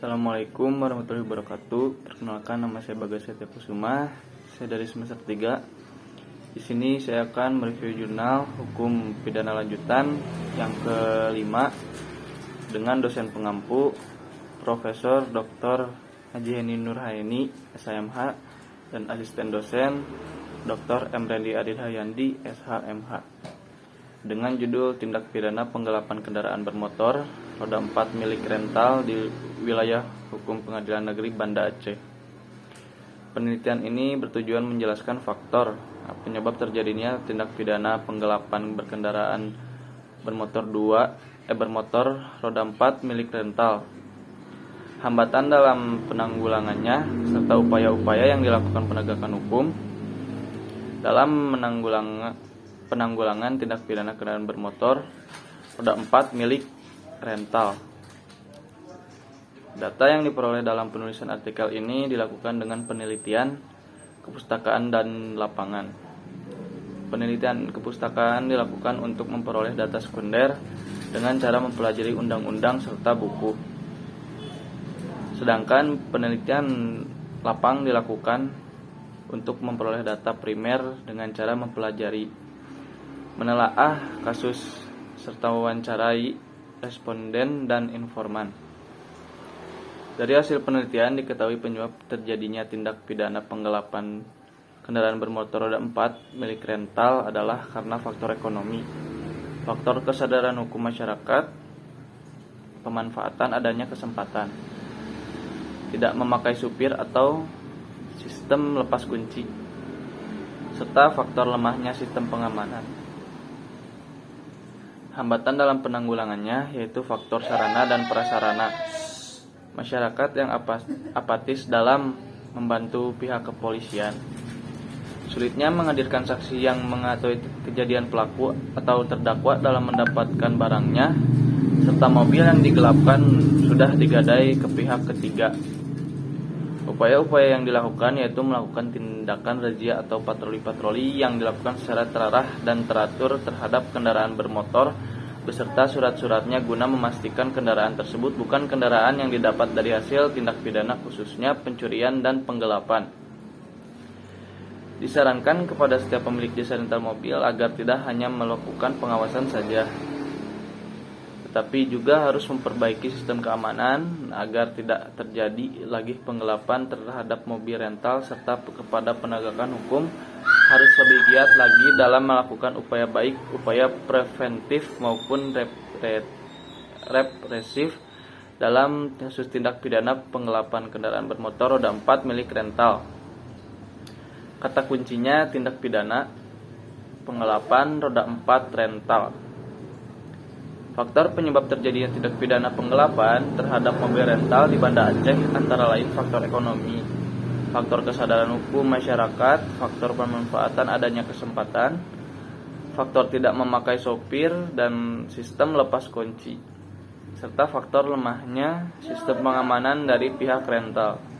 Assalamualaikum warahmatullahi wabarakatuh. Perkenalkan, nama saya Bagas Setia Kusuma. Saya dari semester 3. Di sini saya akan mereview jurnal Hukum Pidana Lanjutan yang kelima dengan dosen pengampu Profesor Dr. Haji Heni Nurhaini, SHMH, dan asisten dosen Dr. M. Rendi Adil Hayandi, SHMH, dengan judul Tindak Pidana Penggelapan Kendaraan Bermotor roda 4 milik rental di wilayah hukum Pengadilan Negeri Banda Aceh. Penelitian ini bertujuan menjelaskan faktor penyebab terjadinya tindak pidana penggelapan berkendaraan bermotor roda 4 milik rental, hambatan dalam penanggulangannya, serta upaya-upaya yang dilakukan penegakan hukum dalam penanggulangan tindak pidana kendaraan bermotor roda 4 milik rental. Data yang diperoleh dalam penulisan artikel ini dilakukan dengan penelitian kepustakaan dan lapangan. Penelitian kepustakaan dilakukan untuk memperoleh data sekunder dengan cara mempelajari undang-undang serta buku. Sedangkan penelitian lapang dilakukan untuk memperoleh data primer dengan cara mempelajari, menelaah kasus serta wawancarai responden dan informan. Dari hasil penelitian diketahui penyebab terjadinya tindak pidana penggelapan kendaraan bermotor roda 4 milik rental adalah karena faktor ekonomi, faktor kesadaran hukum masyarakat, pemanfaatan adanya kesempatan, tidak memakai supir atau sistem lepas kunci, serta faktor lemahnya sistem pengamanan. Hambatan dalam penanggulangannya yaitu faktor sarana dan prasarana. Masyarakat yang apatis dalam membantu pihak kepolisian. Sulitnya menghadirkan saksi yang mengetahui kejadian pelaku atau terdakwa dalam mendapatkan barangnya, serta mobil yang digelapkan sudah digadai ke pihak ketiga. Upaya-upaya yang dilakukan yaitu melakukan tindakan razia atau patroli-patroli yang dilakukan secara terarah dan teratur terhadap kendaraan bermotor beserta surat-suratnya guna memastikan kendaraan tersebut bukan kendaraan yang didapat dari hasil tindak pidana, khususnya pencurian dan penggelapan. Disarankan kepada setiap pemilik jasa rental mobil agar tidak hanya melakukan pengawasan saja, tetapi juga harus memperbaiki sistem keamanan agar tidak terjadi lagi penggelapan terhadap mobil rental, serta kepada penegakan hukum harus lebih giat lagi dalam melakukan upaya baik, upaya preventif maupun represif dalam kasus tindak pidana penggelapan kendaraan bermotor roda 4 milik rental. Kata kuncinya tindak pidana penggelapan roda 4 rental. Faktor penyebab terjadinya tindak pidana penggelapan terhadap mobil rental di Banda Aceh antara lain faktor ekonomi, faktor kesadaran hukum masyarakat, faktor pemanfaatan adanya kesempatan, faktor tidak memakai sopir dan sistem lepas kunci, serta faktor lemahnya sistem pengamanan dari pihak rental.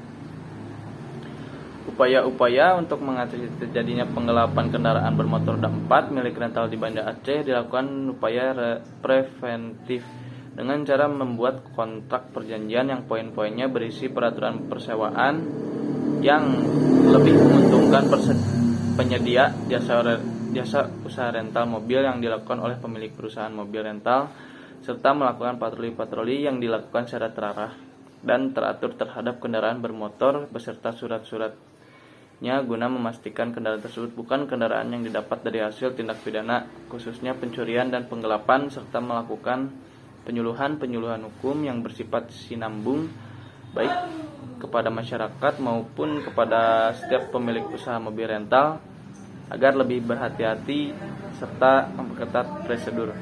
Upaya-upaya untuk mengatasi terjadinya penggelapan kendaraan bermotor roda 4 milik rental di Banda Aceh dilakukan upaya preventif dengan cara membuat kontrak perjanjian yang poin-poinnya berisi peraturan persewaan yang lebih menguntungkan penyedia jasa usaha rental mobil yang dilakukan oleh pemilik perusahaan mobil rental, serta melakukan patroli-patroli yang dilakukan secara terarah dan teratur terhadap kendaraan bermotor beserta surat-suratnya guna memastikan kendaraan tersebut bukan kendaraan yang didapat dari hasil tindak pidana, khususnya pencurian dan penggelapan, serta melakukan penyuluhan hukum yang bersifat sinambung baik kepada masyarakat maupun kepada setiap pemilik usaha mobil rental agar lebih berhati-hati serta memperketat prosedur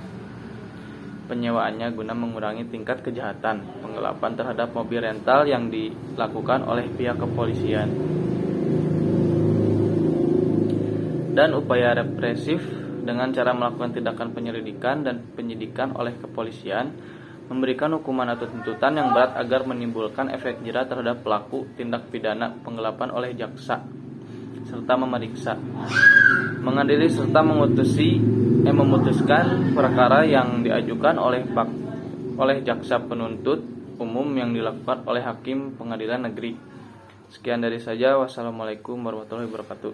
penyewaannya guna mengurangi tingkat kejahatan penggelapan terhadap mobil rental yang dilakukan oleh pihak kepolisian. Dan upaya represif dengan cara melakukan tindakan penyelidikan dan penyidikan oleh kepolisian, memberikan hukuman atau tuntutan yang berat agar menimbulkan efek jera terhadap pelaku tindak pidana penggelapan oleh jaksa, serta memeriksa, mengadili serta memutuskan perkara yang diajukan oleh jaksa penuntut umum yang dilakukan oleh hakim pengadilan negeri. Sekian dari saja. Wassalamualaikum warahmatullahi wabarakatuh.